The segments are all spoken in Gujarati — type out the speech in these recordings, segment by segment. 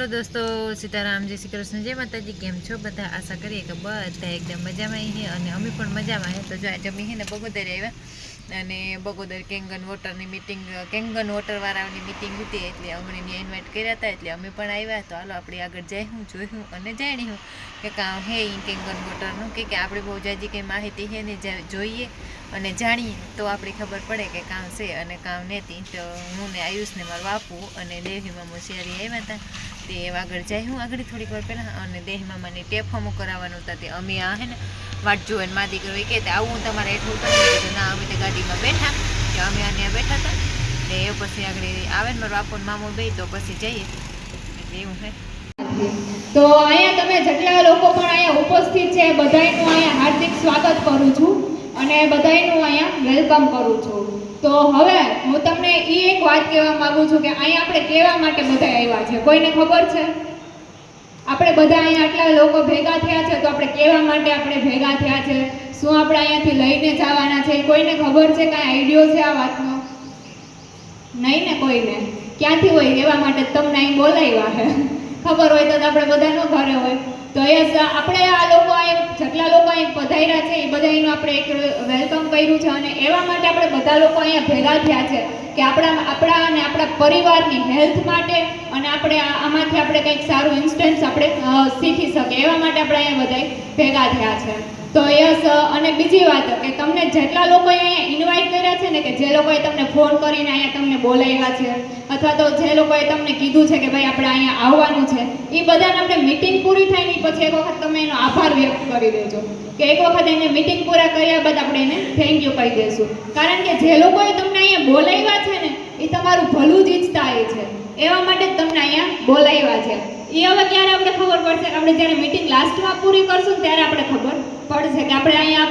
हेलो दोस्तों, सीताराम, जय श्री कृष्ण, जय माताजी। केम छो बधा? आशा करिए कि बधा एकदम मजा में है और अमी पण मजा में है। तो जो आज अमी है ने बगोदर आव्या અને Bagodara Kangen વોટરની meeting, Kangen વોટરવાળાની meeting હતી એટલે અમને ત્યાં ઇન્વાઇટ કર્યા હતા એટલે અમે પણ આવ્યા. તો હાલો આપણે આગળ જઈશું, જોઈશું અને જાણીશું કે કામ હે એ કેંગન વોટરનું, કે આપણે બહુ જાજી કંઈ માહિતી છે ને જોઈએ અને જાણીએ તો આપણી ખબર પડે કે કામ છે અને કામ નહોતી. તો હું ને આયુષ ને મારું બાપુ અને દેહી મામો શિયારી આવ્યા હતા. તે આગળ જઈશું આગળ થોડીક વાર પહેલાં. અને દેહી મામાની ટેપ હમું કરાવવાનું હતા. તે અમે આ હે ને વાટ જોવે ને મા દીકરો એ કહેતા આવું તમારે એટલું ઉતરવું. ના, અમે તો ગાડીમાં બેઠા કે અમે ત્યાં બેઠા હતા ને એ પછી આગળ આવે ને મારો બાપુ ને મામો બે તો પછી જઈએ એટલે એવું છે. તો અહીંયા તમે જેટલા લોકો પણ અહીંયા ઉપસ્થિત છે બધાયનું અહીંયા હાર્દિક સ્વાગત કરું છું અને બધાયનું અહીંયા વેલકમ કરું છું. તો હવે હું તમને એક વાત કહેવા માંગુ છું કે અહીંયા આપણે કેવા માટે બધા આવ્યા છે, કોઈને ખબર છે? આપણે બધા અહીંયા આટલા લોકો ભેગા થયા છે તો આપણે કેવા માટે આપણે ભેગા થયા છે, શું આપણે અહીંયાથી લઈને જવાના છે, કોઈને ખબર છે? કાંઈ આઈડિયો છે આ વાતનો? નહીં ને કોઈને? ક્યાંથી હોય એવા માટે તમને અહીં બોલાવ્યા છે? ખબર હોય તો આપણે બધાનો ઘરે હોય. તો એ આપણે આ લોકો અહીં જેટલા લોકો અહીં પધાર્યા છે એ બધાનું આપણે એક વેલકમ કર્યું છે અને એવા માટે આપણે બધા લોકો અહીંયા ભેગા થયા છે કે આપણા અને આપણા પરિવારની હેલ્થ માટે અને આપણે આમાંથી આપણે કંઈક સારું ઇન્સ્ટન્સ આપણે શીખી શકીએ એવા માટે આપણે અહીંયા બધા ભેગા થયા છે. તો યસ, અને બીજી વાત કે તમને જેટલા લોકોએ અહીંયા ઇન્વાઇટ કર્યા છે ને, કે જે લોકોએ તમને ફોન કરીને અહીંયા તમને બોલાવ્યા છે અથવા તો જે લોકોએ તમને કીધું છે કે ભાઈ આપણે અહીંયા આવવાનું છે, એ બધાને આપણે મિટિંગ પૂરી થાય ને પછી એક વખત તમે એનો આભાર વ્યક્ત કરી દેજો કે એક વખત એને મિટિંગ પૂરા કર્યા બાદ આપણે એને થેન્ક યુ કહી દઈશું. કારણ કે જે લોકોએ તમને અહીંયા બોલાવ્યા છે ને એ તમારું ભલું જ ઈચ્છતા હોય છે, એવા માટે જ તમને અહીંયા બોલાવ્યા છે. એ હવે ક્યારે આપણે ખબર પડશે? આપણે જ્યારે મિટિંગ લાસ્ટમાં પૂરી કરશું ત્યારે આપણે ખબર પડશે કે આપણે અહીંયા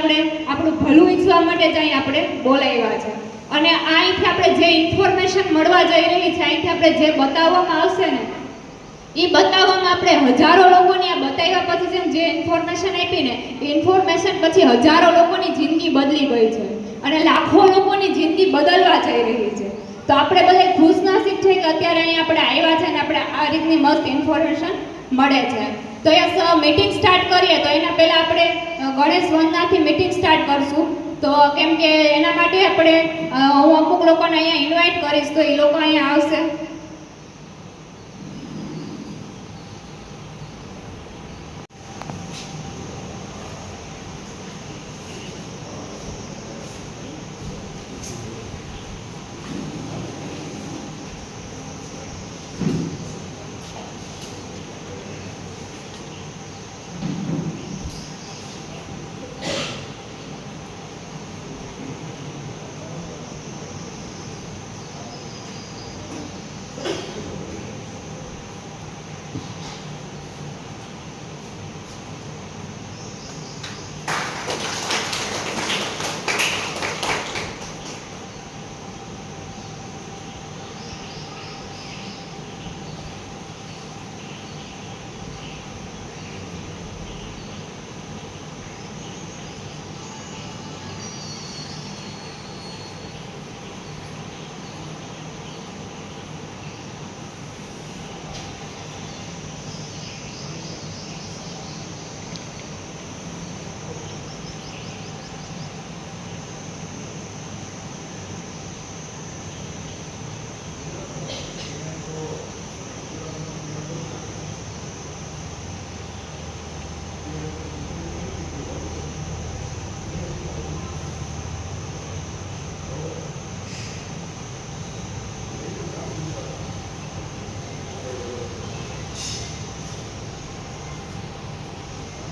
આપણું ભલું ઈચ્છવા માટે જ અહીં આપણે બોલાવ્યા છે. અને અહીંથી આપણે જે ઇન્ફોર્મેશન મળવા જઈ રહી છે, અહીંથી આપણે જે બતાવવામાં આવશે ને એ બતાવવામાં આપણે હજારો લોકોને આ બતાવ્યા પછી જે ઇન્ફોર્મેશન આપી ને એ ઇન્ફોર્મેશન પછી હજારો લોકોની જિંદગી બદલી ગઈ છે અને લાખો લોકોની જિંદગી બદલવા જઈ રહી છે. તો આપણે બધા ખુશનસીબ છે કે અત્યારે અહીંયા આપણે આવ્યા છે અને આપણે આ રીતની મસ્ત ઇન્ફોર્મેશન મળે છે. તો એ મીટિંગ સ્ટાર્ટ કરીએ તો એના પહેલાં આપણે ગણેશ વંદનાથી મીટિંગ સ્ટાર્ટ કરશું. તો કેમ કે એના માટે આપણે હું અમુક લોકોને અહીંયા ઇન્વાઇટ કરીશ તો એ લોકો અહીંયા આવશે.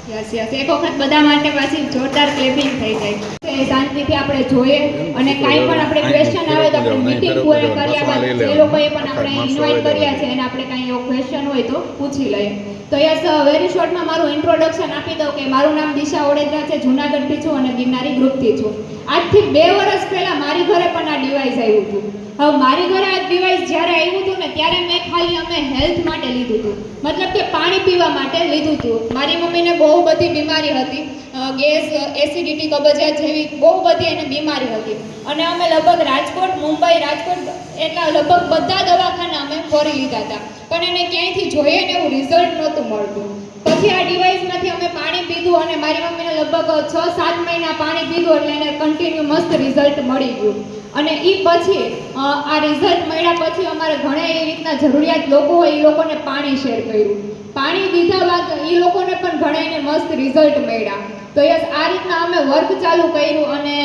યસ, એક વખત બધા માટે પાછી જોરદાર ક્લેપિંગ થઈ જાય. શાંતિથી આપણે જોઈએ અને કાંઈ પણ આપણે ક્વેશ્ચન આવે તો આપણે મીટિંગ પૂરી કર્યા બાદ જે લોકોએ પણ આપણે ઇન્વાઇટ કર્યા છે એને આપણે કાંઈ એવો ક્વેશ્ચન હોય તો પૂછી લઈએ. તો યસ, વેરી શોર્ટમાં મારું ઇન્ટ્રોડક્શન આપી દઉં કે મારું નામ દિશા ઓડેદરા છે, જૂનાગઢથી છું અને ગિરનારી ગ્રુપથી છું. આજથી 2 વર્ષ પહેલાં મારી ઘરે પણ આ ડિવાઇસ આવ્યું હતું. હવે મારી ઘરે આ ડિવાઇસ જ્યારે આવ્યું હતું ને ત્યારે મેં ખાલી અમે હેલ્થ માટે લીધું હતું, મતલબ કે પાણી પીવા માટે લીધું હતું. મારી મમ્મીને બહુ બધી બીમારી હતી, ગેસ, એસિડિટી, કબજિયાત જેવી બહુ બધી એને બીમારી હતી અને અમે લગભગ રાજકોટ, મુંબઈ, રાજકોટ એટલા લગભગ બધા દવાખાના અમે ફરી લીધા હતા. પણ એને ક્યાંયથી જોઈએ ને એવું રિઝલ્ટ નહોતું મળતું. પછી આ ડિવાઇસમાંથી અમે પાણી પીધું અને મારી મમ્મીને લગભગ 6-7 મહિના પાણી પીધું એટલે એને કન્ટિન્યુ મસ્ત રિઝલ્ટ મળી ગયું. અને એ પછી આ રિઝલ્ટ મળ્યા પછી અમારે ઘણા એ રીતના જરૂરિયાત લોકો હોય એ લોકોને પાણી શેર કર્યું. પાણી દીધા બાદ એ લોકોને પણ ઘણાને મસ્ત રિઝલ્ટ મળ્યા. તો યસ, આ રીતના અમે વર્ક ચાલુ કર્યું અને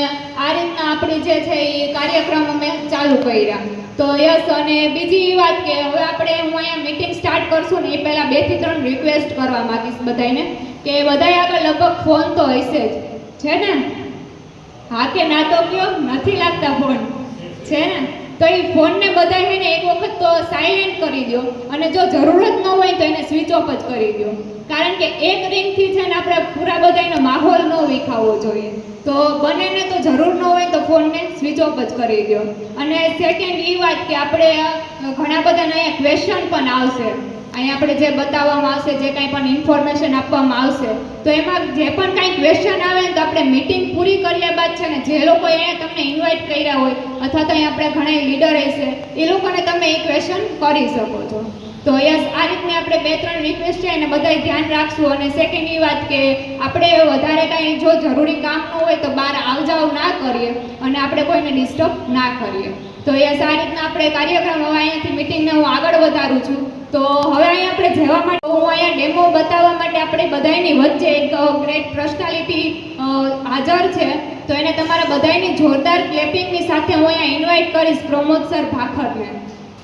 આ રીતના આપણી જે છે એ કાર્યક્રમ અમે ચાલુ કર્યા. તો યસ, અને બીજી વાત કે હવે આપણે હું અહીંયા મીટિંગ સ્ટાર્ટ કરશું ને એ પહેલાં 2 થી 3 રિક્વેસ્ટ કરવા માંગીશ બધાને કે બધાએ આગળ લગભગ ફોન તો હશે જ, છે ને? હા કે ના તો કયો, નથી લાગતા ફોન? છે ને? તો એ ફોનને બધાએ છે ને એક વખત તો સાયલેન્ટ કરી દો અને જો જરૂરત ન હોય તો એને સ્વિચ ઓફ જ કરી દો. કારણ કે એક રિંગથી છે ને આપણે પૂરા બધાનો માહોલ ન વિખાવવો જોઈએ. તો બને ને તો જરૂર ન હોય તો ફોનને સ્વિચ ઓફ જ કરી દો. અને સેકન્ડ એ વાત કે આપણે ઘણા બધા અહીંયા ક્વેશ્ચન પણ આવશે. અહીંયા આપણે જે બતાવવામાં આવશે, જે કાંઈ પણ ઇન્ફોર્મેશન આપવામાં આવશે, તો એમાં જે પણ કાંઈ ક્વેશ્ચન આવે ને તો આપણે મીટિંગ પૂરી કર્યા બાદ છે ને જે લોકોએ અહીંયા તમને ઇન્વાઇટ કર્યા હોય અથવા તો અહીંયા આપણે ઘણા લીડર હશે એ લોકોને તમે એ ક્વેશ્ચન કરી શકો છો. તો યસ, આ રીતની આપણે 2-3 રિક્વેસ્ટ છે અને બધાય ધ્યાન રાખશું. અને સેકન્ડ એ વાત કે આપણે વધારે કાંઈ જો જરૂરી કામ ન હોય તો બહાર આવજાવ ના કરીએ અને આપણે કોઈને ડિસ્ટર્બ ના કરીએ. તો યસ, આ રીતના આપણે કાર્યક્રમ હવે અહીંયાથી મિટિંગને હું આગળ વધારું છું. તો હવે અહીંયા આપણે જવા માટે હું અહીંયા ડેમો બતાવવા માટે આપણે બધાની વચ્ચે એક ગ્રેટ પર્સનાલિટી હાજર છે. તો એને તમારા બધાની જોરદાર ક્લેપિંગની સાથે હું અહીંયા ઇન્વાઇટ કરીશ પ્રમોદ સર ભાખરને.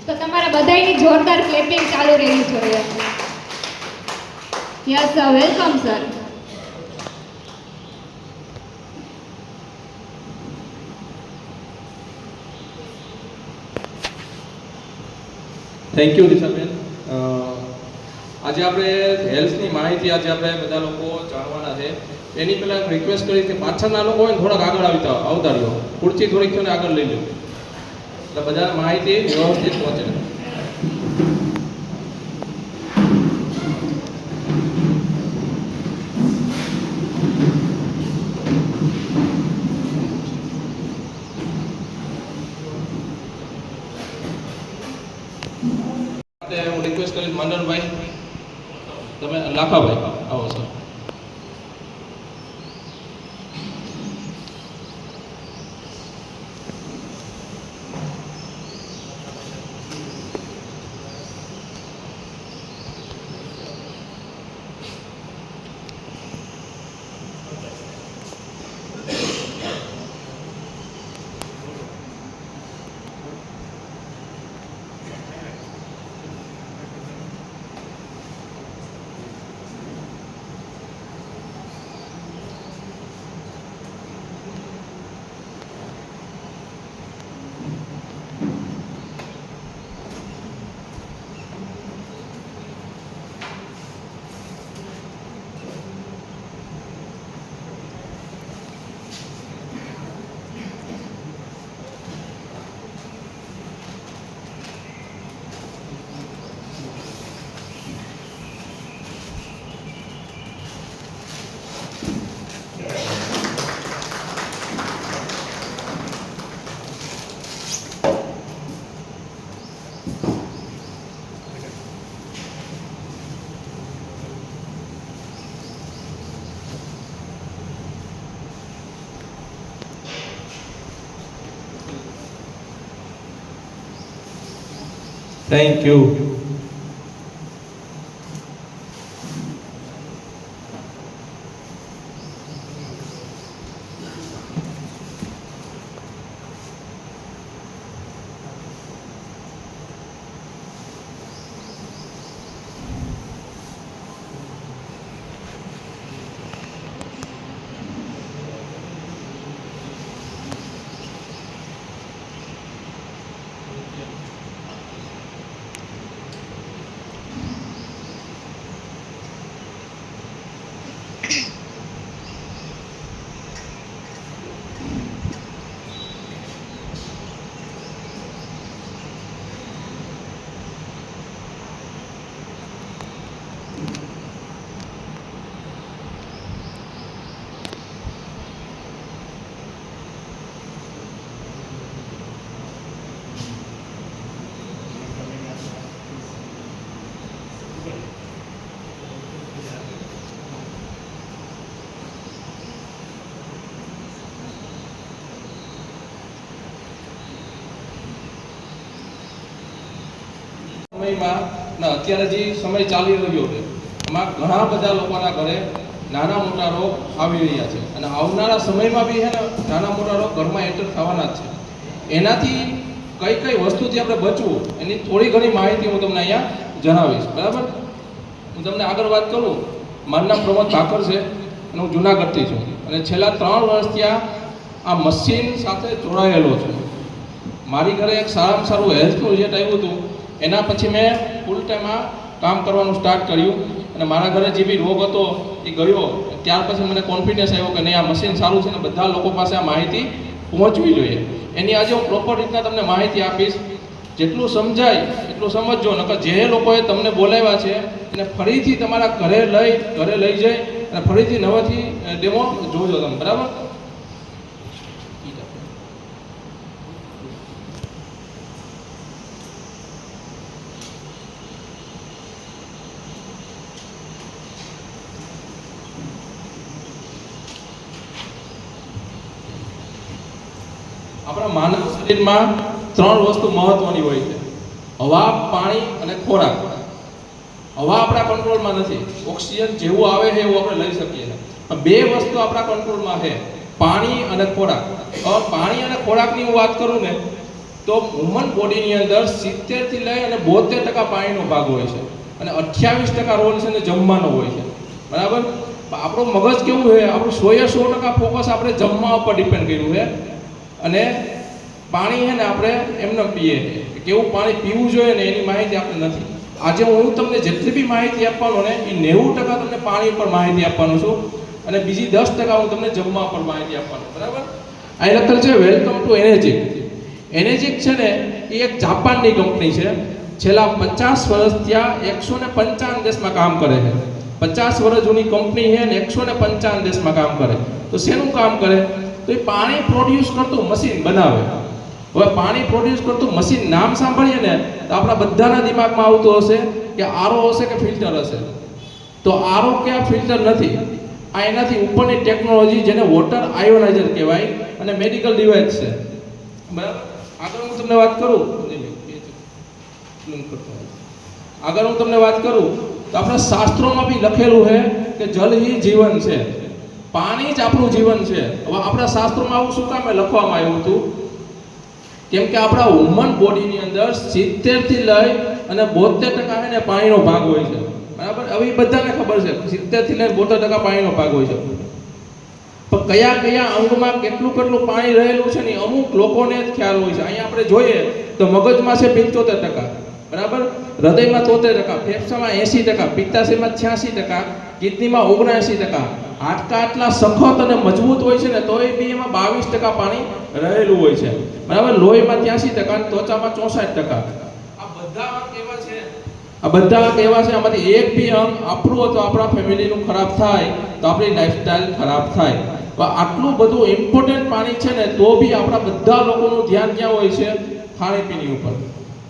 તો તમારા બધાની જોરદાર ક્લેપિંગ ચાલુ રહેવી જોઈએ. Yes, welcome sir. Thank you Dishaben. આજે આપણે હેલ્થની માહિતી આજે આપણે બધા લોકો જાણવાના છે. એની પહેલાં રિક્વેસ્ટ કરી કે પાછળના લોકો હોય ને થોડાક આગળ આવતા રહ્યો, ખુરશી થોડીક છે ને આગળ લઈ લો એટલે બધા માહિતી વ્યવસ્થિત પહોંચે. હું રિક્વેસ્ટ કરીશ મંડળભાઈ, તમે લાખાભાઈ આવો સર. Thank you. સમયમાં અને અત્યારે જે સમય ચાલી રહ્યો છે એમાં ઘણા બધા લોકોના ઘરે નાના મોટા રોગ આવી રહ્યા છે અને આવનારા સમયમાં બી છે ને નાના મોટા રોગ ઘરમાં એન્ટર થવાના જ છે. એનાથી કઈ કઈ વસ્તુથી આપણે બચવું એની થોડી ઘણી માહિતી હું તમને અહીંયા જણાવીશ. બરાબર, હું તમને આગળ વાત કરું. મારું નામ પ્રમોદ ઠાકર છે અને હું જુનાગઢથી છું અને છેલ્લા 3 વર્ષથી આ મશીન સાથે જોડાયેલો છું. મારી ઘરે એક સારામાં સારું હેલ્થનું રિઝલ્ટ આવ્યું હતું. એના પછી મેં ફૂલ ટાઈમ આ કામ કરવાનું સ્ટાર્ટ કર્યું અને મારા ઘરે જે બી રોગ હતો એ ગયો. ત્યાર પછી મને કોન્ફિડન્સ આવ્યો કે નહીં, આ મશીન સારું છે ને બધા લોકો પાસે આ માહિતી પહોંચવી જોઈએ. એની આજે હું પ્રોપર રીતના તમને માહિતી આપીશ. જેટલું સમજાય એટલું સમજજો, નકર જે લોકોએ તમને બોલાવ્યા છે એને ફરીથી તમારા ઘરે લઈ જાય અને ફરીથી નવાથી ડેમો જોજો તમે. બરાબર, આપણા માનવ શરીરમાં 3 વસ્તુ મહત્વની હોય છે: હવા, પાણી અને ખોરાક. હવા આપણા કંટ્રોલમાં નથી. ઓક્સિજન જેવું આવે છે એવું આપણે લઈ શકીએ છીએ. 2 વસ્તુ આપણા કંટ્રોલમાં છે: પાણી અને ખોરાક. પાણી અને ખોરાકની હું વાત કરું ને તો હ્યુમન બોડીની અંદર 70 થી લઈ અને 72% પાણીનો ભાગ હોય છે અને 28% રોલ છે ને જમવાનો હોય છે. બરાબર, આપણું મગજ કેવું છે, આપણું 100% ફોકસ આપણે જમવા ઉપર ડિપેન્ડ કર્યું છે અને પાણી છે ને આપણે એમને પીએ. કેવું પાણી પીવું જોઈએ ને એની માહિતી આપણે નથી. આજે હું તમને જેટલી બી માહિતી આપવાનો ને એ 90% તમને પાણી ઉપર માહિતી આપવાનો છું અને બીજી 10% હું તમને જમવા પર માહિતી આપવાનો. બરાબર, અહીં લખેલ છે વેલકમ ટુ એનર્જિક. એનર્જિક છે ને એ એક જાપાનની કંપની છે. છેલ્લા 50 વર્ષ ત્યાં 155 દેશમાં કામ કરે છે. 50 વર્ષ જૂની કંપની છે ને 155 દેશમાં કામ કરે. તો શેનું કામ કરે? તો એ પાણી પ્રોડ્યુસ કરતું મશીન બનાવે. હવે પાણી પ્રોડ્યુસ કરતું મશીન નામ સાંભળીએ ને તો આપણા બધાના દિમાગમાં આવતું હશે કે આરો હશે કે ફિલ્ટર હશે. તો આરો કે આ ફિલ્ટર નથી. આ એનાથી ઉપરની ટેકનોલોજી જેને વોટર આયોનાઇઝર કહેવાય અને મેડિકલ ડિવાઇસ છે. બરાબર, આગળ હું તમને વાત કરું તો આપણા શાસ્ત્રોમાં બી લખેલું છે કે જલ હી જીવન છે. પાણી જ આપણું જીવન છે. હવે આપણા શાસ્ત્રોમાં આવું શું કામ લખવામાં આવ્યું હતું? કેમ કે આપણા હ્યુમન બોડીની અંદર 70 થી લઈ અને 72% છે ને પાણીનો ભાગ હોય છે. બરાબર, હવે એ બધાને ખબર છે 70 થી લઈને 72% પાણીનો ભાગ હોય છે. પણ કયા કયા અંગમાં કેટલું કેટલું પાણી રહેલું છે ને અમુક લોકોને જ ખ્યાલ હોય છે. અહીંયા આપણે જોઈએ તો મગજમાં છે 75%, બરાબર, હૃદયમાં 73%, ફેફસામાં 80%, પિત્તાશયમાં 86%, કિડનીમાં 79%. હાડકા આટલા સખત અને મજબૂત હોય છે ને તોય બી એમાં 22% પાણી રહેલું હોય છે. બરાબર, લોહીમાં 83% અને ત્વચામાં 64%. આ બધા અંગ એવા છે આમાંથી એક બી અંગ આપણું અથવા આપણા ફેમિલીનું ખરાબ થાય તો આપણી લાઈફસ્ટાઈલ ખરાબ થાય. તો આટલું બધું ઇમ્પોર્ટન્ટ પાણી છે ને તો બી આપણા બધા લોકોનું ધ્યાન ક્યાં હોય છે? ખાણીપીણી ઉપર.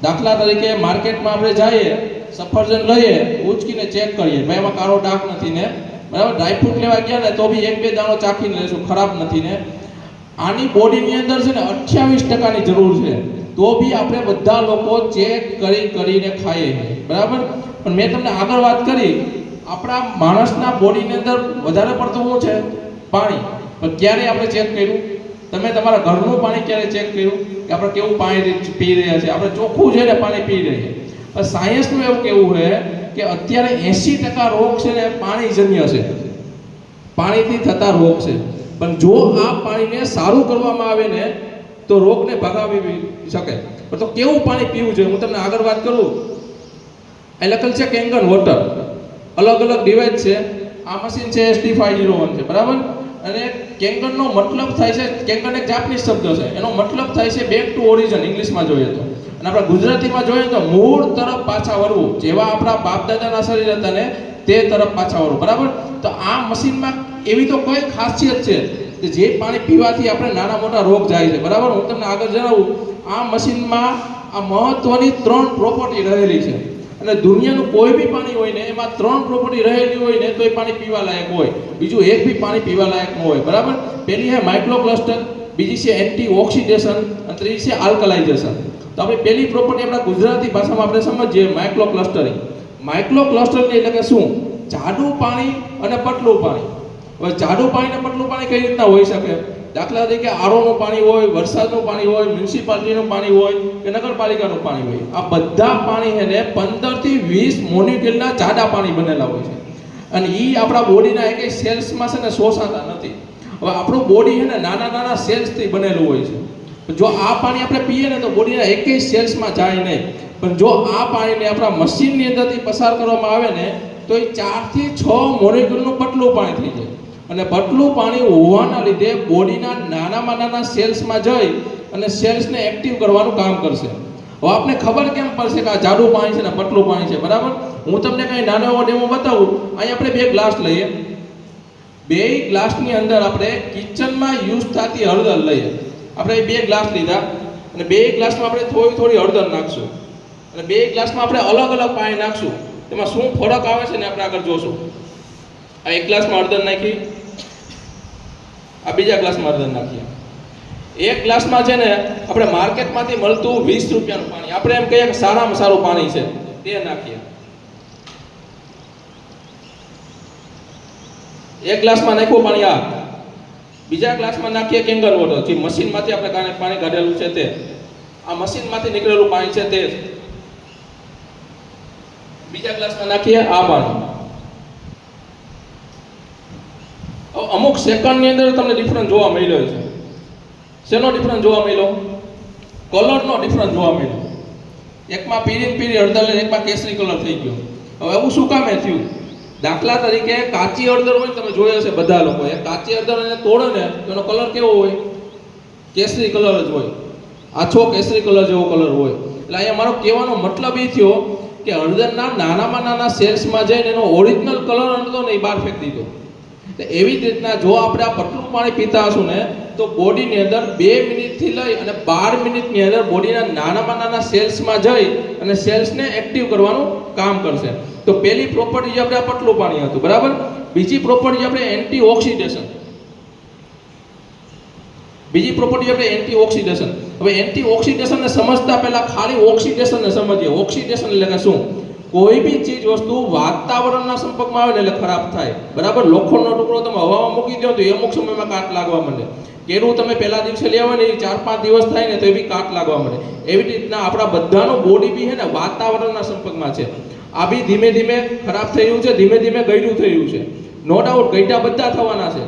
દાખલા તરીકે માર્કેટમાં આપણે જઈએ, સફરજન લઈએ, ઉચકીને ચેક કરીએ, ભાઈ એમાં કાળો ડાઘ નથી ને. બરાબર, ડ્રાયફ્રૂટ લેવા ગયા ને તો બી 1-2 દાણો ચાખીને લેશું, ખરાબ નથી ને. આની બોડીની અંદર છે ને 28%ની જરૂર છે તો બી આપણે બધા લોકો ચેક કરીને ખાઈએ. બરાબર, પણ મેં તમને આગળ વાત કરી આપણા માણસના બોડીની અંદર વધારે પડતું શું છે? પાણી. પણ ક્યારે આપણે ચેક કર્યું? તમે તમારા ઘરનું પાણી ક્યારે ચેક કર્યું કે આપણે કેવું પાણી પી રહ્યા છીએ? આપણે ચોખ્ખું છે ને પાણી પી રહીએ. પણ સાયન્સનું એવું કેવું છે કે અત્યારે 80% રોગ છે ને પાણીજન્ય છે, પાણીથી થતા રોગ છે. પણ જો આ પાણીને સારું કરવામાં આવે ને તો રોગને ભગાવી શકે. પણ તો કેવું પાણી પીવું જોઈએ હું તમને આગળ વાત કરું. એ લખેલ છે કેંગન વોટર. અલગ અલગ ડિવાઇસ છે. આ મશીન છે SD501 છે. બરાબર, અને કેંગનનો મતલબ થાય છે, કેંગન એક જાપાનીઝ શબ્દ છે, એનો મતલબ થાય છે બેક ટુ ઓરિજિન ઇંગ્લિશમાં જોઈએ તો. અને આપણા ગુજરાતીમાં જોઈએ તો મૂળ તરફ પાછા વળવું. જેવા આપણા બાપ દાદાના શરીર હતા ને તે તરફ પાછા વળવું. બરાબર, તો આ મશીનમાં એવી તો કોઈ ખાસિયત છે કે જે પાણી પીવાથી આપણે નાના મોટા રોગ જાય છે. બરાબર, હું તમને આગળ જણાવું. આ મશીનમાં આ મહત્વની 3 પ્રોપર્ટી રહેલી છે અને દુનિયાનું કોઈ બી પાણી હોય ને એમાં 3 પ્રોપર્ટી રહેલી હોય ને તો એ પાણી પીવા લાયક હોય. બીજું એક બી પાણી પીવા લાયક ન હોય. બરાબર, પહેલી છે માઇક્રો ક્લસ્ટર, બીજી છે એન્ટી ઓક્સિડેશન અને ત્રીજી છે આલ્કલાઇઝેશન. તો આપણે પહેલી પ્રોપર્ટી આપણા ગુજરાતી ભાષામાં આપણે સમજીએ માઇક્રો ક્લસ્ટરિંગ. માઇક્રો ક્લસ્ટરિંગ એટલે કે શું? જાડું પાણી અને પતલું પાણી. હવે જાડું પાણી અને પતલું પાણી કઈ રીતના હોઈ શકે? દાખલા તરીકે આરોનું પાણી હોય, વરસાદનું પાણી હોય, મ્યુનિસિપાલિટીનું પાણી હોય કે નગરપાલિકાનું પાણી હોય. આ બધા પાણી છે ને 15 થી 20 મોલિક્યુલના જાડા પાણી બનેલા હોય છે અને એ આપણા બોડીના એક સેલ્સમાં છે ને શોષાતા નથી. હવે આપણું બોડી છે ને નાના નાના સેલ્સથી બનેલું હોય છે. જો આ પાણી આપણે પીએ ને તો બોડીના એકેય સેલ્સમાં જાય નહીં. પણ જો આ પાણીને આપણા મશીનની અંદરથી પસાર કરવામાં આવે ને તો એ 4 થી 6 મોલિક્યુલનું પતલું પાણી થઈ જાય. અને પતલું પાણી હોવાના લીધે બોડીના નાનામાં નાના સેલ્સમાં જઈ અને સેલ્સને એક્ટિવ કરવાનું કામ કરશે. હવે આપને ખબર કેમ પડશે કે આ જાડું પાણી છે ને પતલું પાણી છે? બરાબર, હું તમને કંઈ નાનો એવો ડેમો બતાવું. અહીં આપણે 2 ગ્લાસ લઈએ. 2 ગ્લાસની અંદર આપણે કિચનમાં યુઝ થતી હળદર લઈએ. આપણે 2 ગ્લાસ લીધા અને 2 ગ્લાસમાં આપણે થોડી થોડી હળદર નાખશું અને 2 ગ્લાસમાં આપણે અલગ અલગ પાણી નાખશું. તેમાં શું ફરક આવે છે ને આપણે આગળ જોશું. આ 1 ગ્લાસમાં હળદર નાખી, આ બીજા ગ્લાસમાં હળદર નાખીએ. 1 ગ્લાસમાં છે ને આપણે માર્કેટમાંથી મળતું 20 રૂપિયાનું પાણી, આપણે એમ કહીએ કે સારામાં સારું પાણી છે, તે નાખીએ. 1 ગ્લાસમાં નાખ્યું પાણી. આ બીજા ગ્લાસમાં નાખીએ કેંગન વોટર, જે મશીનમાંથી આપણે પાણી કાઢેલું છે તે. આ મશીનમાંથી નીકળેલું પાણી છે તે. બીજા ગ્લાસમાં નાખીએ આ પાણી. અમુક સેકન્ડની અંદર તમને ડિફરન્સ જોવા મળ્યો છે. શેનો ડિફરન્સ જોવા મળ્યો? કલરનો ડિફરન્સ જોવા મળ્યો. એકમાં પીળી હળદર અને એકમાં કેસરી કલર થઈ ગયો. હવે એવું શું કામે થયું? દાખલા તરીકે કાચી હળદર હોય, તમે જોયો હશે બધા લોકોએ, કાચી હળદર એને તોડે ને તો એનો કલર કેવો હોય? કેસરી કલર જ હોય, આછો કેસરી કલર જેવો કલર હોય. એટલે અહીંયા મારો કહેવાનો મતલબ એ થયો કે હળદરના નાનામાં નાના સેલ્સમાં જઈને એનો ઓરિજિનલ કલર હતો ને એ બહાર ફેંકી દીધો. એવી જ રીતના જો આપણે આ પતલું પાણી પીતા હશું ને તો બોડીની અંદર 2 મિનિટથી લઈ અને 12 મિનિટની અંદર બોડીના નાનામાં નાના સેલ્સમાં જઈ અને સેલ્સને એક્ટિવ કરવાનું કામ કરશે. તો પહેલી પ્રોપર્ટી જે આપણે આ પતલું પાણી હતું, બરાબર. બીજી પ્રોપર્ટી આપણે એન્ટી ઓક્સિડેશન. હવે એન્ટી ઓક્સિડેશનને સમજતા પહેલા ખાલી ઓક્સિડેશનને સમજીએ. ઓક્સિડેશન એટલે કે શું? કોઈ બી ચીજ વસ્તુ વાતાવરણના સંપર્કમાં આવે ને એટલે ખરાબ થાય. બરાબર, લોખંડનો ટુકડો તમે હવામાં મૂકી દો તો અમુક સમયમાં કાટ લાગવા માંડે. કેરું તમે પહેલા દિવસે લેવા ને 4-5 દિવસ થાય ને તો એ બી કાટ લાગવા માંડે. એવી રીતના આપણા બધાનું બોડી બી છે ને વાતાવરણના સંપર્કમાં છે. આ બી ધીમે ધીમે ખરાબ થઈ રહ્યું છે, ધીમે ધીમે ગળ્યું થઈ રહ્યું છે. નો ડાઉટ ગઈઢા બધા થવાના છે.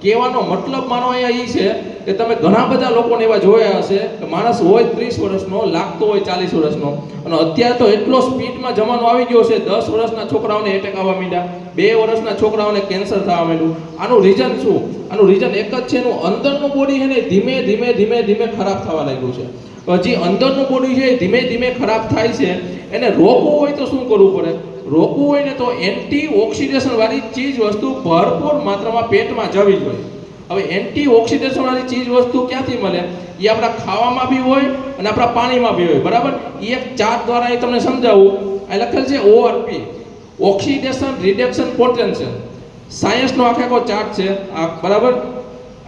કહેવાનો મતલબ માનો અહીંયા એ છે કે તમે ઘણા બધા લોકોને એવા જોયા હશે કે માણસ હોય 30 વર્ષનો, લાગતો હોય 40 વર્ષનો, અને અત્યારે તો એટલો સ્પીડમાં જમાનો આવી ગયો છે. 10 વર્ષના છોકરાઓને એટેક આવવા માંડ્યા, 2 વર્ષના છોકરાઓને કેન્સર થવા માંડ્યું. આનું રીઝન શું? આનું રીઝન એક જ છે, એનું અંદરનું બોડી છે ને ધીમે ધીમે ખરાબ થવા લાગ્યું છે. હજી અંદરનું બોડી છે ધીમે ધીમે ખરાબ થાય છે. એને રોકવું હોય તો શું કરવું પડે? રોકવું હોય ને તો એન્ટી ઓક્સિડેશન વાળી ચીજ વસ્તુ ભરપૂર માત્રામાં પેટમાં જવી જોઈએ. હવે એન્ટી ઓક્સિડેશન વાળી ચીજ વસ્તુ ક્યાંથી મળે? એ આપણા ખાવામાં બી હોય અને આપણા પાણીમાં બી હોય. બરાબર, એ એક ચાર્ટ દ્વારા એ તમને સમજાવું. આ લખેલ છે ORP, ઓક્સિડેશન રિડક્શન પોટેન્શિયલ. સાયન્સનો આખો ચાર્ટ છે આ. બરાબર,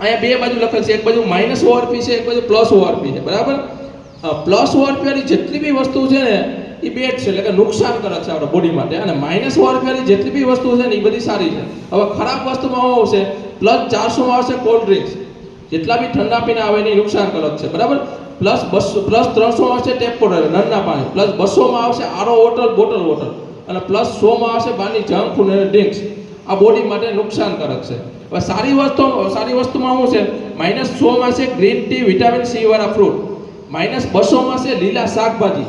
અહીંયા 2 બાજુ લખેલ છે. એક બાજુ -ORP છે, એક બાજુ +ORP છે. બરાબર, +ORP વાળી જેટલી બી વસ્તુ છે ને એ બેડ છે, એટલે કે નુકસાનકારક છે આપણા બોડી માટે. અને -ORP વાળી જેટલી બી વસ્તુ છે ને એ બધી સારી છે. હવે ખરાબ વસ્તુમાં આવશે +400 માં આવશે કોલ્ડ ડ્રિંક્સ. જેટલા બી ઠંડા પીણા આવે એ નુકસાનકારક છે. બરાબર, +300 માં આવશે ટેપ વોટર, નળના પાણી. +200 માં આવશે આરો વોટર, બોટલ વોટર. અને +100 માં આવશે બહારની જંક ફૂડ અને ડ્રિંક્સ. આ બોડી માટે નુકસાનકારક છે. હવે સારી વસ્તુમાં શું છે? -100 માં છે ગ્રીન ટી, વિટામિન C વાળા ફ્રૂટ. -200 માં છે લીલા શાકભાજી,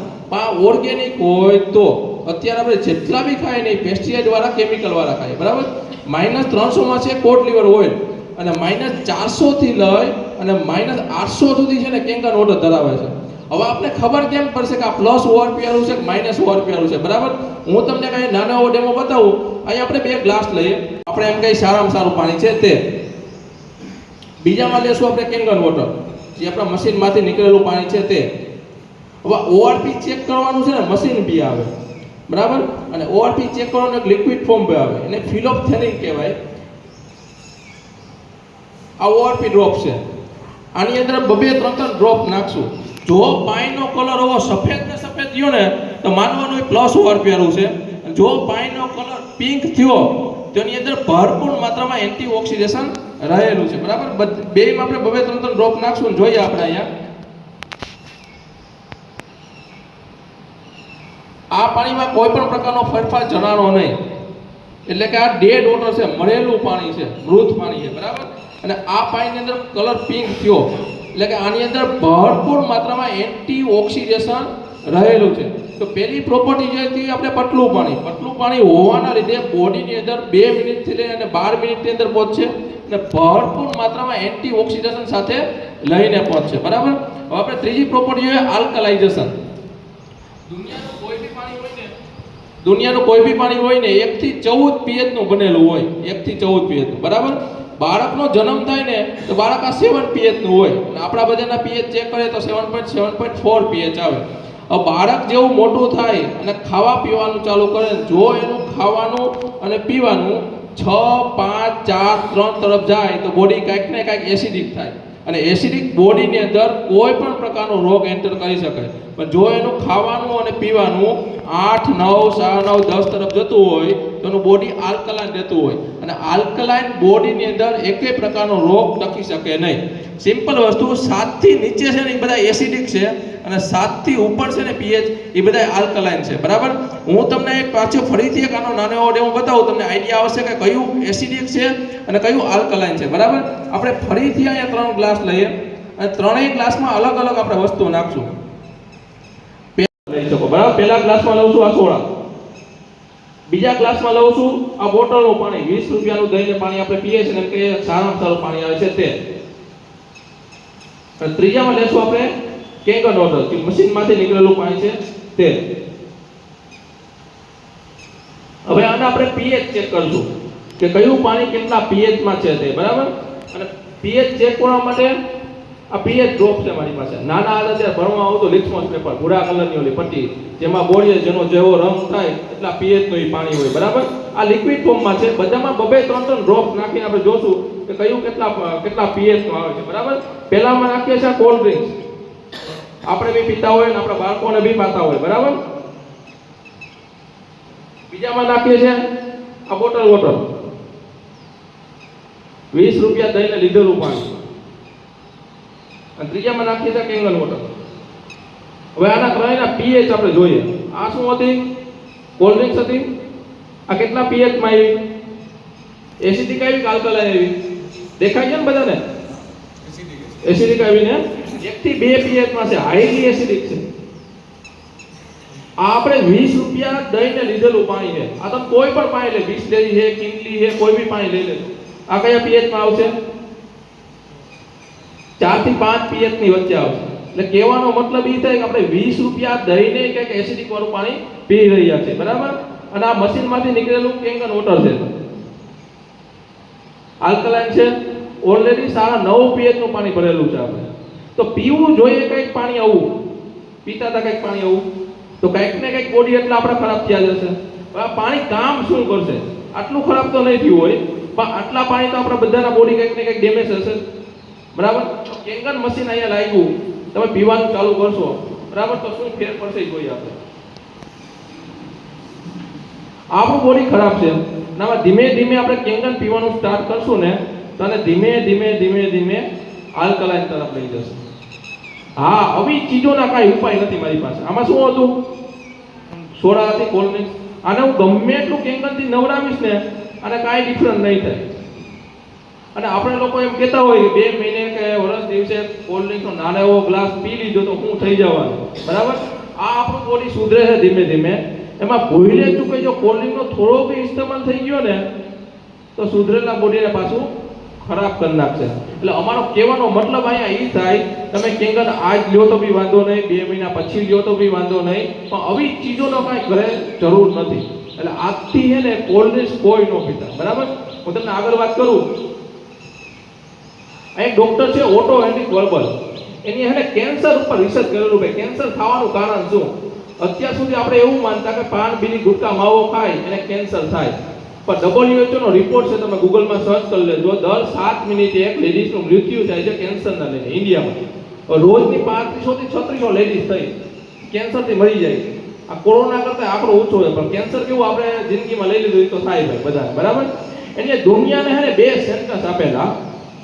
ઓર્ગેનિક હોય તો. અત્યારે આપણે જેટલા બી ખાય ને પેસ્ટિસાઇડ વાળા, કેમિકલ વાળા ખાય. બરાબર, -300 માં છે કોડ લિવર ઓઇલ. અને -400 થી લઈ અને -800 સુધી છે ને કેંગન વોટર ધરાવે છે. હવે આપણે ખબર કેમ પડશે કે આ +ORP વાળું છે કે -ORP વાળું છે? બરાબર, હું તમને કઈ નાનો એવો ડેમો બતાવું. અહીં આપણે 2 ગ્લાસ લઈએ. આપણે એમ કઈ સારામાં સારું પાણી છે તે. બીજામાં લેશું આપણે કેંગન વોટર, જે આપણા મશીનમાંથી નીકળેલું પાણી છે તે. હવે ORP ચેક કરવાનું છે ને મશીન બી આવે. બરાબર, અને ORP ચેક કરવાનું એક લિક્વિડ ફોર્મ બી આવે, એને ફિલોપ્થેનિક કહેવાય. આ ORP ડ્રોપ છે. આની અંદર 2-3 ડ્રોપ નાખશું. જો પાણીનો કલર એવો સફેદ ને સફેદ થયો ને તો માનવાનું પ્લસ વાળું છે. જો પાણીનો કલર પિંક થયો તો એની અંદર ભરપૂર માત્રામાં એન્ટીઓક્સિડેશન રહેલું છે. બરાબર, બેમાં આપણે 2-3 ડ્રોપ નાખશું. જોઈએ આપણે અહીંયા આ પાણીમાં કોઈ પણ પ્રકારનો ફેરફાર જણાનો નહીં, એટલે કે આ ડેડ વોટર છે, મરેલું પાણી છે, મૃત પાણી છે. બરાબર, અને આ પાણીની અંદર કલર પિંક થયો એટલે કે આની અંદર ભરપૂર માત્રામાં એન્ટીઓક્સિડેશન રહેલું છે. તો પહેલી પ્રોપર્ટી જે હતી આપણે પતલું પાણી હોવાના લીધે બોડીની અંદર 2 મિનિટથી લઈને અને 12 મિનિટની અંદર પહોંચશે અને ભરપૂર માત્રામાં એન્ટીઓક્સિડેશન સાથે લઈને પહોંચશે. બરાબર, હવે આપણે ત્રીજી પ્રોપર્ટી જોઈએ આલ્કલાઇઝેશન. દુનિયાનું કોઈ બી પાણી હોય ને 1 થી 14 pH નું બનેલું હોય, 1 થી 14 pH નું. બરાબર, બાળકનો જન્મ થાય ને તો બાળક આ 7 pH નું હોય અને આપણા બધાના pH ચેક કરીએ તો 7.4 pH આવે. હવે બાળક જેવું મોટું થાય અને ખાવા પીવાનું ચાલુ કરે, જો એનું ખાવાનું અને પીવાનું 6, 5, 4, 3 તરફ જાય તો બોડી કાંઈક ને કાંઈક એસિડિક થાય અને એસિડિક બોડીની અંદર કોઈ પણ પ્રકારનો રોગ એન્ટર કરી શકાય. પણ જો એનું ખાવાનું અને પીવાનું 8, 9, 9, 10 તરફ જતું હોય તો એનું બોડી આલ્કલાઇન રહેતું હોય અને આલ્કલાઇન બોડીની અંદર એકેય પ્રકારનો રોગ ટકી શકે નહીં. સિમ્પલ વસ્તુ, 7 થી નીચે છે ને એ બધા એસિડિક છે અને 7 થી ઉપર છે ને pH એ બધા આલ્કલાઇન છે. બરાબર, હું તમને એક પાછો ફરીથી એક આનો નાનો એવો ડેમો બતાવું, તમને આઈડિયા આવશે કે કયું એસિડિક છે અને કયું આલ્કલાઇન છે. બરાબર, આપણે ફરીથી અહીંયા 3 ગ્લાસ લઈએ અને ત્રણેય ગ્લાસમાં અલગ અલગ આપણે વસ્તુ નાખશું. લઈ શકો. બરાબર, પહેલા ગ્લાસમાં લઉં છું આ સોડા, બીજા ગ્લાસમાં લઉં છું આ બોટલનું પાણી, 20 રૂપિયાનું દહીંને પાણી આપણે પીએ છીએ કે સારામાં સારું પાણી આવે છે તે. અને ત્રીજામાં લેશું આપણે કેંગન વોટર, કે મશીનમાંથી નીકળેલું પાણી છે તે. હવે આને આપણે pH ચેક કરશું કે કયું પાણી કેટલા pH માં છે તે. બરાબર, અને pH ચેક કરવા માટે આ pH ડ્રોપ છે મારી પાસે. નાના હતા ત્યારે ભણવા આવું તો લિટમસ પેપર, ભૂરા કલરની ઓલી પટ્ટી, જેમાં બોડીએ જેનો જેવો રંગ થાય એટલા pH નું એ પાણી હોય. બરાબર, આ લિક્વિડ ફોર્મમાં છે. બધામાં 2-3 ડ્રોપ નાખીને આપણે જોશું કે કયું કેટલા pH નું આવે છે. બરાબર, પહેલામાં નાખીએ છીએ કોલ્ડ ડ્રિંક્સ, આપણે બી પીતા હોય ને આપણા બાળકોને બી પાતા હોય. બરાબર, બીજામાં નાખીએ છીએ આ બોટલ વોટર, 20 રૂપિયા દઈને લીધેલું પાણી. અને ત્રીજામાં નાખીએ છીએ કેંગન વોટર. હવે આના ત્રણેયના pH આપણે જોઈએ. આ શું હતી? કોલ્ડ ડ્રિંક્સ હતી. આ કેટલા pH માં આવી? એસિડિક આવી કે આલ્કલાઇન આવી? દેખાય છે ને બધાને? એસિડિક આવી ને 1 થી 2 pH માં છે, હાઈલી એસિડિક છે. આ આપણે 20 રૂપિયા દઈને લીધેલું પાણી છે. આ તો કોઈ પણ પાણી લે, બિસ્લેરી છે, કિંગલી છે, કોઈ બી પાણી લઈ લેજો. આ કયા pH માં આવશે? 4 થી 5 pH ની વચ્ચે આવશે. એટલે કહેવાનો મતલબ એ થાય કે આપણે 20 રૂપિયા દઈને કંઈક એસિડિક વાળું પાણી પી રહ્યા છે. બરાબર, અને આ મશીનમાંથી નીકળેલું કેંગન વોટર છે, આલ્કલાઇન છે, ઓલરેડી 9.5 pH નું પાણી ભરેલું છે. આપણે તો પીવું જોઈએ કંઈક પાણી આવું, પીતા હતા કંઈક પાણી આવું, તો કંઈક ને કંઈક બોડી એટલે આપણે ખરાબ થયા જશે. હવે પાણી કામ શું કરશે? આટલું ખરાબ તો નહીં થયું હોય, પણ આટલા પાણી તો આપણા બધાના બોડી કંઈક ને કંઈક ડેમેજ હશે. બરાબર, કેંગન મશીન અહીંયા લાગ્યું, તમે પીવાનું ચાલુ કરશો, બરાબર, તો શું ફેર પડશે જોઈએ આપણે. આપણું બોડી ખરાબ છે, આમાં ધીમે ધીમે આપણે કેંગન પીવાનું સ્ટાર્ટ કરશું ને તો આને ધીમે ધીમે આલ્કલાઇન તરફ લઈ જશે. હા, આવી ચીજોના કાંઈ ઉપાય નથી મારી પાસે. આમાં શું હતું? સોડા હતી, કોલ્ડ ડ્રિંક્સ. આને હું ગમે એટલું કેંગનથી નવરાવીશ ને આને કાંઈ ડિફરન્સ નહીં થાય. અને આપણે લોકો એમ કહેતા હોય કે 2 મહિને કે વર્ષ દિવસે કોલ્ડ ડ્રિંકનો નાનો એવો ગ્લાસ પી લીધો તો શું થઈ જવાનું. બરાબર, આ આપણું બોડી સુધરે છે ધીમે ધીમે. એમાં ભૂલે ચૂકે જો કોલ્ડ ડ્રિંકનો થોડો બી ઇસ્તેમાલ થઈ ગયો ને તો સુધરેલા બોડીને પાછું ખરાબ કરી નાખશે. એટલે અમારો કહેવાનો મતલબ અહીંયા એ થાય, તમે કેંગન આજ લ્યો તો બી વાંધો નહીં, 2 મહિના પછી લ્યો તો બી વાંધો નહીં, પણ આવી ચીજોનો કાંઈ ઘરે જરૂર નથી. એટલે આજથી છે ને કોલ્ડ ડ્રિંક્સ કોઈ ન પીતા. બરાબર, હું તમને આગળ વાત કરું. એક ડોક્ટર છે ઓટો હેન્ડ્રિક વર્બલ, એની એને કેન્સર ઉપર રિસર્ચ કરેલું કે કેન્સર થવાનું કારણ શું. અત્યાર સુધી આપણે એવું માનતા કે પાન, બીડી, ગુટકા, માવો ખાય એને કેન્સર થાય. પણ WHO નો રિપોર્ટ છે, તમે ગૂગલમાં સર્ચ કરી લેજો, દર 7 મિનિટે એક લેડીઝનું મૃત્યુ થાય છે કેન્સરના લઈને ઇન્ડિયામાં. રોજની 3500 થી 3600 લેડીઝ થઈ કેન્સરથી મરી જાય છે. આ કોરોના કરતાં આંકડો ઓછો છે, પણ કેન્સર કેવું આપણે જિંદગીમાં લઈ લીધું એ તો થાય ભાઈ બધા, બરાબર. એટલે દુનિયાને હે ને 2 સેન્ટેન્સ આપેલા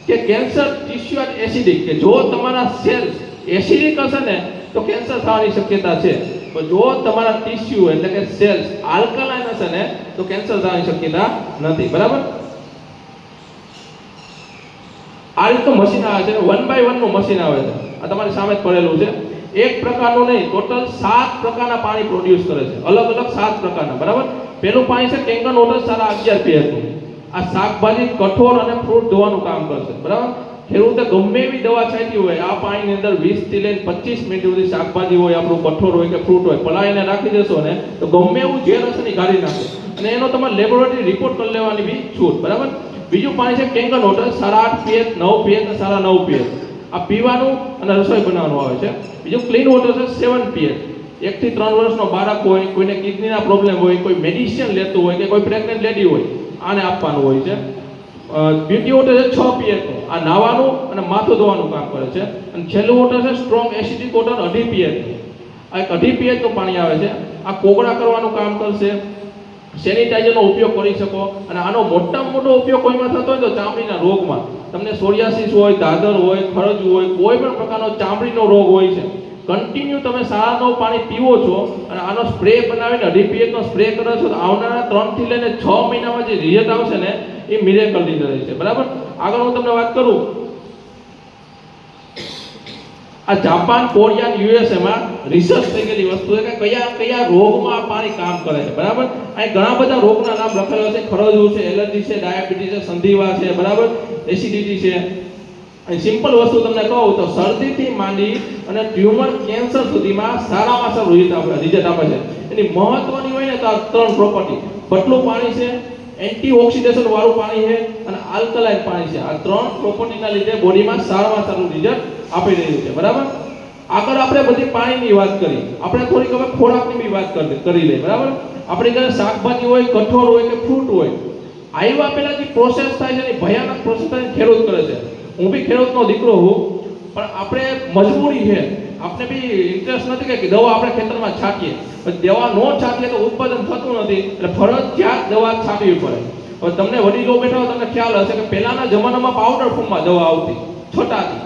કે કેન્સર ટિશ્યુ એસિડિક, કે જો તમારા સેલ્સ એસિડિક હશે ને તો કેન્સર થવાની શક્યતા છે, પણ જો તમારા ટિશ્યુ એટલે કે સેલ્સ આલ્કલાઇન હશે ને તો કેન્સર થવાની શક્યતા નથી, બરાબર. આ રીતનું મશીન આવે છે, 1 by 1 નું મશીન આવે છે. આ તમારી સામે જ પડેલું છે. એક પ્રકારનું નહીં, ટોટલ 7 પ્રકારના પાણી પ્રોડ્યુસ કરે છે, અલગ અલગ 7 પ્રકારના, બરાબર. પેલું પાણી છે કેંગન વોટર, સારા 11 pH નું. આ શાકભાજી, કઠોળ અને ફ્રૂટ ધોવાનું કામ કરશે, બરાબર. ખેડૂતે ગમે એવી દવા છાંટી હોય, આ પાણીની અંદર 20 થી લઈને 25 મિનિટ સુધી શાકભાજી હોય, આપણું કઠોળ હોય કે ફ્રૂટ હોય, પલાળીને રાખી દેશો ને તો ગમે એવું ઝેર હશે ને કાઢી નાખે, અને એનો તમારે લેબોરેટરી રિપોર્ટ કરી લેવાની બી છૂટ, બરાબર. બીજું પાણી છે કેંગન વોટર, 8.5 pH, 9 pH અને 9.5 pH. આ પીવાનું અને રસોઈ બનાવવાનું આવે છે. બીજું ક્લીન વોટર છે 7 pH. 1 થી 3 વર્ષનો બાળક હોય, કોઈને કિડનીના પ્રોબ્લેમ હોય, કોઈ મેડિસિન લેતું હોય કે કોઈ પ્રેગ્નન્ટ લેડી હોય, આને આપવાનું હોય છે. બ્યુટી વોટર છે 6 pH નું, આ નાવાનું અને માથું ધોવાનું કામ કરે છે. અને છેલ્લું વોટર છે સ્ટ્રોંગ એસિડિક વોટર 2.5 pH નું. આ એક 2.5 pH નું પાણી આવે છે. આ કોગળા કરવાનું કામ કરશે, સેનિટાઈઝરનો ઉપયોગ કરી શકો. અને આનો મોટામાં મોટો ઉપયોગ કોઈમાં થતો હોય તો ચામડીના રોગમાં. તમને સોરિયાસિસ હોય, દાદર હોય, ખરજવું હોય, કોઈ પણ પ્રકારનો ચામડીનો રોગ હોય છે, કન્ટિન્યુ તમે સારાનું પાણી પીવો છો અને આનો સ્પ્રે બનાવીને 2.5 pH નો સ્પ્રે કરો છો તો આવનારા 3 થી લઈને 6 મહિનામાં જે રિઝલ્ટ આવશે ને એ મિરેકલ રિઝલ્ટ છે, બરાબર. આગળ હું તમને વાત કરું, આ જાપાન, કોરિયા, USA માં રિસર્ચ થઈ ગયેલી વસ્તુ છે કે કયા કયા રોગમાં આ પાણી કામ કરે છે, બરાબર. અહીં ઘણા બધા રોગના નામ લખેલા છે, ખરજવું છે, એલર્જી છે, ડાયાબિટીસ છે, સંધિવા છે, બરાબર, એસિડિટી છે. અને સિમ્પલ વસ્તુ તમને કહું તો શરદીથી માંડી અને ટ્યુમર, કેન્સર સુધીમાં સારામાં સારું રિઝલ્ટ આપે છે. એની મહત્વની હોય ને તો આ 3 પ્રોપર્ટી, પતલું પાણી છે, એન્ટીઓક્સિડેશન વાળું પાણી છે અને આલ્કલાઇન પાણી છે. આ 3 પ્રોપર્ટીના લીધે બોડીમાં સારામાં સારું રિઝલ્ટ આપી રહ્યું છે, બરાબર. આગળ આપણે બધી પાણીની વાત કરી, આપણે થોડીક હવે ખોરાકની બી વાત કરી લઈએ, બરાબર. આપણી ઘરે શાકભાજી હોય, કઠોળ હોય કે ફ્રૂટ હોય, આવ્યા પહેલા જે પ્રોસેસ થાય છે એની ભયાનક પ્રોસેસ થાય ખેડૂત કરે છે. હું બી ખેડૂતનો દીકરો હું, પણ આપણે મજબૂરી છે, આપણે બી ઇન્ટરેસ્ટ નથી કે દવા આપણે ખેતરમાં છાંટીએ, પણ દવા ન છાંટીએ તો ઉત્પાદન થતું નથી, એટલે ફરજિયાત દવા છાંટવી પડે. હવે તમને વડીલો બેઠા હોય તમને ખ્યાલ હશે કે પહેલાના જમાનામાં પાવડર ફોર્મમાં દવા આવતી છટાતી,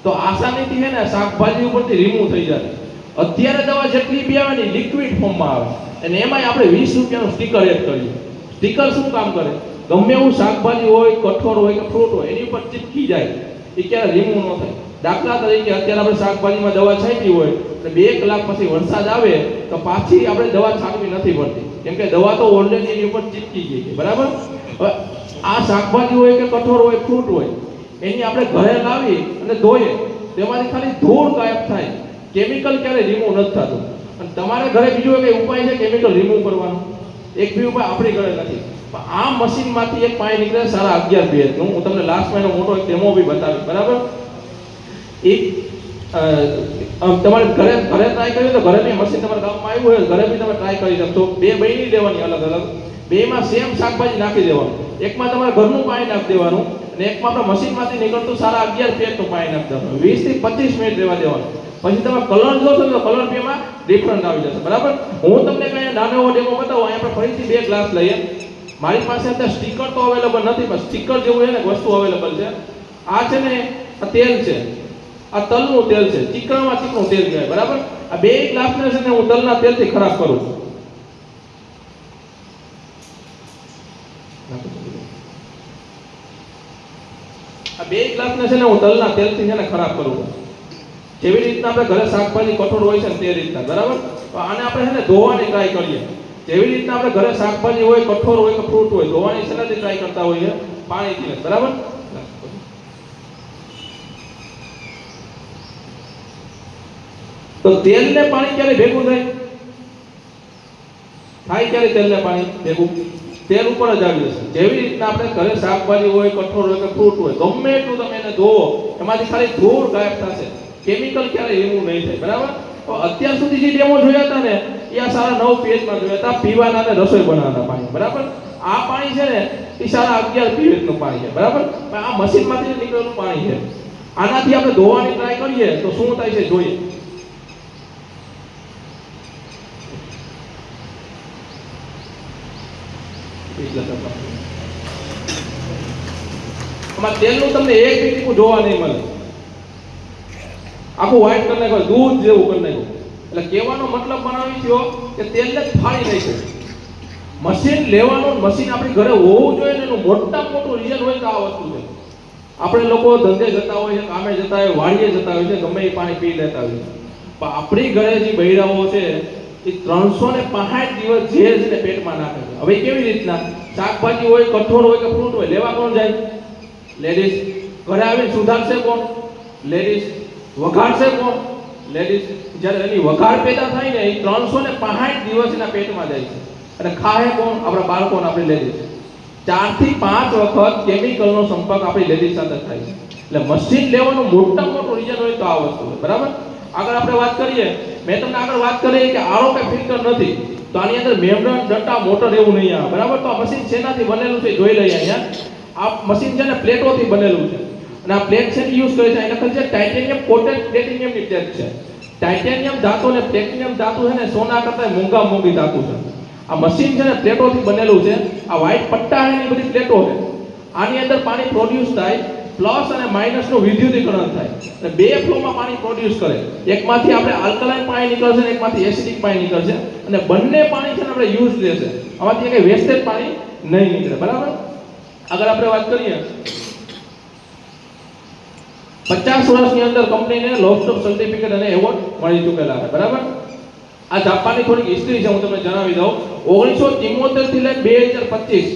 તો આસાનીથી છે ને શાકભાજી ઉપરથી રિમૂવ થઈ જાય. અત્યારે દવા જેટલી બી આવે ને લિક્વિડ ફોર્મમાં આવે, અને એમાંય આપણે 20 રૂપિયાનું સ્ટીકર એડ કરીએ. સ્ટીકર શું કામ કરે? ગમે એવું શાકભાજી હોય, કઠોળ હોય કે ફ્રૂટ હોય, એની ઉપર ચીપકી જાય, એ ક્યારે રિમૂવ ન થાય. દાખલા તરીકે અત્યારે આપણે શાકભાજીમાં દવા છાંટી હોય અને 2 કલાક પછી વરસાદ આવે તો પાછી આપણે દવા છાંટવી નથી પડતી, કેમ કે દવા તો ઓલરેડી એની ઉપર ચીપકી ગઈ છે, બરાબર. હવે આ શાકભાજી હોય કે કઠોળ હોય, ફ્રૂટ હોય, એની આપણે ઘરે લાવી અને ધોઈએ, તેમાંથી ખાલી ધૂળ ગાયબ થાય, કેમિકલ ક્યારે રિમૂવ નથી થતું. અને તમારે ઘરે બીજો એક ઉપાય છે કેમિકલ રિમૂવ કરવાનો, એક બી ઉપાય આપણી ઘરે નથી. આ મશીનમાંથી એક પાણી નીકળે સારા 11 pH નું. હું તમને લાસ્ટ મહિનો મોટો એક ડેમો બી બતાવી, બરાબર. એક તમારે ઘરે ટ્રાય કર્યું તો ઘરે બી મશીન તમારા ગામમાં આવ્યું હોય ઘરે બી તમે ટ્રાય કરી શકશો. 2 બહેની લેવાની અલગ અલગ, 2 માં સેમ શાકભાજી નાખી દેવાનું, એકમાં તમારે ઘરનું પાણી નાખી દેવાનું અને એકમાં આપણે મશીનમાંથી નીકળતું સારા 11 pH નું પાણી નાખી દેવાનું. 20 થી 25 મિનિટ રહેવા દેવાનું. પછી તમે કલર જોશો તો કલર બેમાં ડિફરન્ટ આવી જશે, બરાબર. હું તમને કઈ નાનો એવો ડેમો બતાવું. અહીંયા આપણે ફરીથી 2 ગ્લાસ લઈએ. મારી પાસે અત્યારે સ્ટીકર તો અવેલેબલ નથી, પણ સ્ટીકર જેવું છે ને વસ્તુ અવેલેબલ છે. આ છે ને આ તેલ છે, આ તલનું તેલ છે, ચીકણામાં ચીકણું તેલ કહેવાય, બરાબર. આ 2 ગ્લાસને છે ને હું તલના તેલથી ખરાબ કરું છું. આ 2 ગ્લાસને છે ને હું તલના તેલથી છે ને ખરાબ કરું છું. જેવી રીતના આપણે ઘરે શાકભાજી કઠોળ હોય છે ને તે રીતના, બરાબર. તો આને આપણે છે ને ધોવાની ટ્રાય કરીએ. જેવી રીતના આપણે ઘરે શાકભાજી હોય, કઠોળ હોય કે ફ્રૂટ હોય, ધોવાની શેનાથી ટ્રાય કરતા હોઈએ? પાણીથી, બરાબર. તો તેલ ને પાણી ક્યારે ભેગું થાય? ક્યારે તેલ ને પાણી ભેગું? તેલ ઉપર જ આવી જશે. જેવી રીતના આપણે ઘરે શાકભાજી હોય, કઠોળ હોય કે ફ્રૂટ હોય, ગમે એટલું તમે એને ધોવો, એમાંથી ખાલી ધૂળ ગાયબ થશે, કેમિકલ ક્યારે રિમૂવ નહીં થાય, બરાબર. અત્યાર સુધી જે ડેમો જોયા હતા ને એ આ સારા 9 pH માં જોયા હતા, પીવાના અને રસોઈ બનાવવાના પાણી, બરાબર. આ પાણી છે ને એ 11.5 pH નું પાણી છે, બરાબર? પણ આ મશીનમાંથી નીકળેલું પાણી છે. આનાથી આપણે ધોવાની ટ્રાય કરીએ તો શું થાય છે જોઈએ. આમાં તેલનું તમને એક બી ટીપું જોવા નહીં મળે, આખું વ્હાઈટ કરી નાખ્યું, દૂધ જેવું કરી નાખ્યું. એટલે કહેવાનો મતલબ પણ આવી થયો કે તેલને ફાડી નાખ્યું. મશીન લેવાનું, મશીન આપણી ઘરે હોવું જોઈએ ને એનું મોટામાં મોટું રીઝન હોય તો આ વસ્તુ છે. આપણે લોકો ધંધે જતા હોય, કામે જતા હોય, વાડીએ જતા હોય છે, ગમે એ પાણી પી લેતા હોય, પણ આપણી ઘરે જે બૈરાઓ છે એ 365 દિવસ જે છે ને પેટમાં નાખે છે. હવે કેવી રીતના? શાકભાજી હોય, કઠોળ હોય કે ફ્રૂટ હોય, લેવા કોણ જાય? લેડીઝ. ઘરે આવીને સુધારશે કોણ? લેડીઝ. વઘારશે કોણ? લેડીઝ. જ્યારે એની વઘાર પેદા થાય ને એ 365 દિવસ એના પેટમાં જાય છે. અને ખાય કોણ? આપણા બાળકોને, આપણી લેડીઝ. 4 થી 5 વખત કેમિકલનો સંપર્ક આપણી લેડીઝ સાથે થાય છે. એટલે મશીન લેવાનું મોટામાં મોટું રીઝન હોય તો આ વસ્તુ છે, બરાબર? આગળ આપણે વાત કરીએ, મેં તમને આગળ વાત કરી કે આરો કે ફિલ્ટર નથી, તો આની અંદર મેમ્બ્રેન, ડટા, મોટર એવું નહીં આવે, બરાબર? તો આ મશીન શેનાથી બનેલું છે જોઈ લઈએ. અહીંયા આ મશીન છે ને પ્લેટોથી બનેલું છે. અને આ પ્લેટ છે યુઝ કરે છે, અહીં લખેલ છે ટાઇટેનિયમ કોટેડ પ્લેટિનિયમની પ્લેટ છે. ટાઇટેનિયમ ધાતુ અને પ્લેટિનિયમ ધાતુ છે ને સોના કરતાં મોંઘી ધાતુ છે. આ મશીન છે ને પ્લેટોથી બનેલું છે. આ વ્હાઈટ પટ્ટા એની બધી પ્લેટો છે. આની અંદર પાણી પ્રોડ્યુસ થાય, પ્લસ અને માઇનસ નું વિદ્યુતીકરણ થાય અને બે ફ્લોમાં પાણી પ્રોડ્યુસ કરે. એકમાંથી આપણે આલ્કલાઇન પાણી નીકળશે અને એકમાંથી એસિડિક પાણી નીકળશે અને બંને પાણી છે ને આપણે યુઝ લેશે. આમાંથી કઈ વેસ્ટેજ પાણી નહીં નીકળે, બરાબર? આગળ આપણે વાત કરીએ, 50 વર્ષની અંદર કંપનીને લોસ્ટોપ સર્ટિફિકેટ અને એવોર્ડ મળી ચૂકેલા છે, બરાબર? આ જાપાનની થોડીક હિસ્ટ્રી છે, હું તમને જણાવી દઉં. 1973 થી લઈને 2025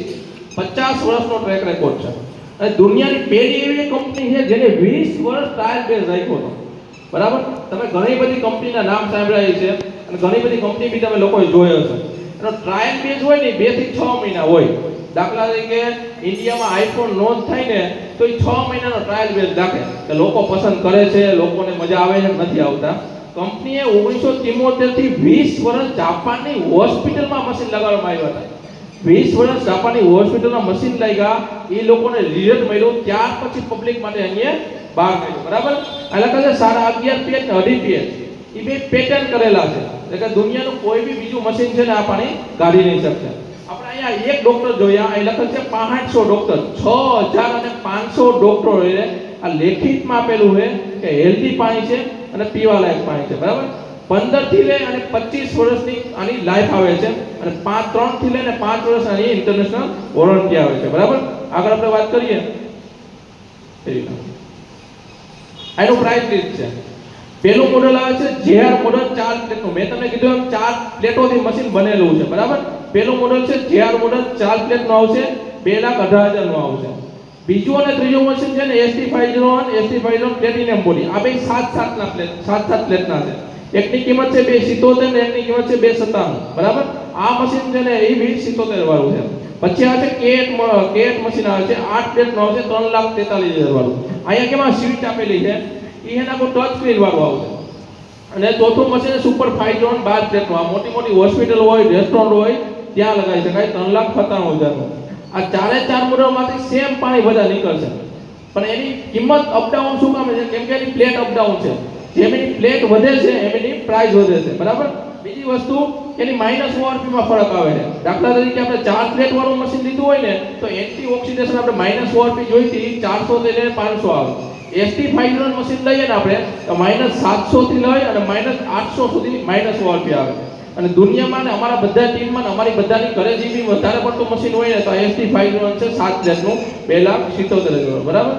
50 વર્ષનો ટ્રેક રેકોર્ડ છે. અને દુનિયાની પહેલી એવી કંપની છે જેને 20 વર્ષ ટ્રાયલ બેઝ રાખ્યો હતો, બરાબર? તમે ઘણી બધી કંપનીના નામ સાંભળ્યા છે અને ઘણી બધી કંપની બી તમે લોકોએ જોયો છે. એનો ટ્રાયલ બેઝ હોય ને 2 થી 6 મહિના હોય. દાખલા તરીકે ઇન્ડિયામાં આઈફોન લોન્ચ થાય ને તો એ 6 મહિનાનો ટ્રાયલ બેઝ રાખે કે લોકો પસંદ કરે છે, લોકોને મજા આવે છે, નથી આવતા. કંપનીએ 1973 થી 20 વર્ષ જાપાનની હોસ્પિટલમાં મશીન લગાડવામાં આવ્યા હતા. 20 વર્ષ જાપાનની હોસ્પિટલમાં મશીન લાગ્યા, એ લોકોને રિઝલ્ટ મળ્યું, ત્યાર પછી પબ્લિક માટે અહીંયા બહાર કાઢ્યું, બરાબર? આ લખે છે 11.5 pH ને 2.5 pH, એ બે પેટર્ન કરેલા છે. એટલે કે દુનિયાનું કોઈ બી બીજું મશીન છે ને આ પાણી કાઢી નહીં શકશે. આપણે અહીંયા એક ડોક્ટર જોયા, અહીં લખેલ છે 500 ડોક્ટર, 6500 ડોક્ટરોએ આ લેખિતમાં આપેલું છે કે હેલ્ધી પાણી છે અને પીવાલાયક પાણી છે, બરાબર? 15 થી લઈને અને 25 વર્ષની આની લાઈફ આવે છે અને 3 થી લઈને 5 વર્ષ આની ઇન્ટરનેશનલ વોરંટી આવે છે, બરાબર? આગળ આપણે વાત કરીએ, આનું પ્રાઇસ લિસ્ટ છે. પહેલું મોડેલ આવે છે જેઆર મોડેલ 4 પ્લેટનું. મેં તમને કીધું એમ 4 પ્લેટોથી મશીન બનેલું છે, બરાબર? પહેલું મોડેલ છે જેઆર મોડેલ 4 પ્લેટનું આવશે, 2,18,000 નું આવશે. બીજું અને ત્રીજું મશીન છે ને ST501 ST501 પ્લેટિનિયમ બોડી. આ બે 7-7 ના પ્લેટ, 7-7 પ્લેટના છે. એકની કિંમત છે 277 ને એકની કિંમત છે 297, બરાબર? આ મશીન છે ને એ 277 વાળું છે. પછી આ છે K8 મશીન આવે છે, 8 પ્લેટનું આવશે, 3,43,000 વાળું. અહીંયા કેમાં સ્વિચ આપેલી છે, એ એના પર ટચ સ્ક્રીન વાળું આવશે. અને ચોથું મશીન સુપર 5 12 પ્લેટનું. આ મોટી હોસ્પિટલ હોય, રેસ્ટોરન્ટ હોય ત્યાં લગાવી શકાય, 3,97,000 નું. આ 4 મોડલમાંથી સેમ પાણી બધા નીકળશે, પણ એની કિંમત અપડાઉન શું કામ છે? કેમ કે એની પ્લેટ અપડાઉન છે. જેમ એની પ્લેટ વધે છે એમ એની પ્રાઇસ વધે છે, બરાબર? બીજી વસ્તુ એની માઇનસ ORP માં ફરક આવે છે. દાખલા તરીકે આપણે 4 પ્લેટ વાળું મશીન લીધું હોય ને તો એન્ટી ઓક્સિડેશન આપણે માઇનસ ORP જોઈતી 400 થી લઈને 500 આવે. ST501 મશીન લઈએ ને આપણે તો -700 થી લઈ અને -800 સુધી માઇનસ ORP આવે. અને દુનિયામાં ને અમારા બધા ટીમમાં અમારી બધાની ઘરે જે બી વધારે પડતું મશીન હોય ને તો ST501 છે 7 પ્લેટનું, 2,77,000, બરાબર?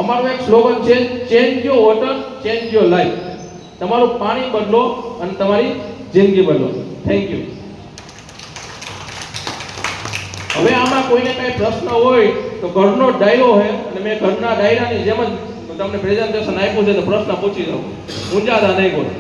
અમારું એક સ્લોગન છે, change your water change your life. તમારું પાણી બદલો અને તમારી જિંદગી બદલો. Thank you. હવે આમાં કોઈને કઈ પ્રશ્ન હોય તો ઘરનો ડાયરો છે અને મેં ઘરના ડાયરાની જેમ જ તમને પ્રેઝન્ટેશન આપ્યું છે તો પ્રશ્ન પૂછી દઉં, ઊંઝાતા નહીં કોઈ.